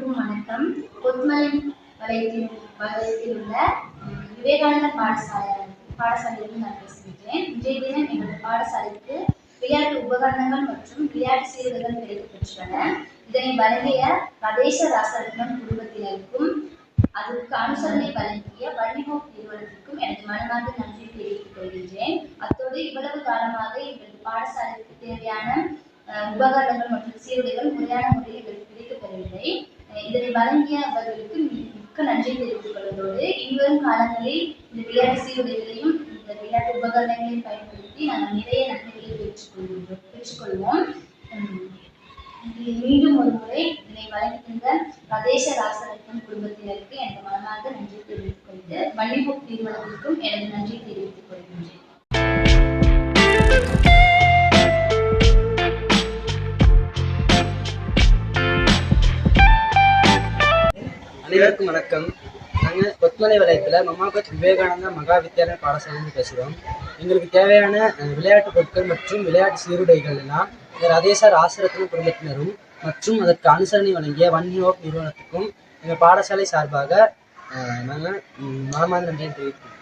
அனைவருக்கும் வணக்கம். கொத்மலை வலயத்தில் உள்ள விவேகானந்த பாடசாலையில் நான் பேசுகின்றேன். இன்றைய தினம் எங்களது பாடசாலைக்கு விளையாட்டு உபகரணங்கள் மற்றும் விளையாட்டு சீருடைகள் கிடைக்கப்பெற்றுள்ளன. இதனை வழங்கிய பிரதேச ராசரத்னம் குடும்பத்தினருக்கும் அதற்கு அனுசரணை வழங்கிய வன்னிஹோப் நிறுவனத்திற்கும் எனது மனமார்ந்த நன்றி தெரிவித்துக் கொள்கின்றேன். அத்தோடு இவ்வளவு காலமாக எங்களது பாடசாலைக்கு தேவையான உபகரணங்கள் மற்றும் சீருடைகள் முறையான முறையில் எங்களுக்கு கிடைக்கப்பெறவில்லை. இதனை வழங்கிய அவர்களுக்கு மிக்க நன்றி தெரிவித்துக் கொள்வதோடு இனிவரும் காலங்களில் இந்த விளையாட்டு சீருடைகளையும் இந்த விளையாட்டு உபகரணங்களையும் பயன்படுத்தி நாங்கள் நிறைய நன்மைகளை பெற்றுக்கொள்வோம். மீண்டும் ஒரு முறை இதனை வழங்குகின்ற பிரதேச ராசரத்னம் குடும்பத்தினருக்கு எனது மனமார்ந்த நன்றி தெரிவித்துக் கொண்டு வன்னிஹோப் நிறுவனத்திற்கும் எனது நன்றி தெரிவித்துக் கொள்கின்றேன். அனைவருக்கும் வணக்கம். நாங்கள் கொத்மலை வலயத்தில் மமாபத் விவேகானந்தா மகா வித்யாலய பாடசாலைன்னு பேசுகிறோம். எங்களுக்கு தேவையான விளையாட்டு பொருட்கள் மற்றும் விளையாட்டு சீருடைகள் எல்லாம் பிரதேச ராசரத்ன குடும்பத்தினரும் மற்றும் அதற்கு அனுசரணை வழங்கிய வன்னிஹோப் நிறுவனத்துக்கும் எங்கள் பாடசாலை சார்பாக நாங்கள் மனமார்ந்த நன்றி தெரிவிக்கிறோம்.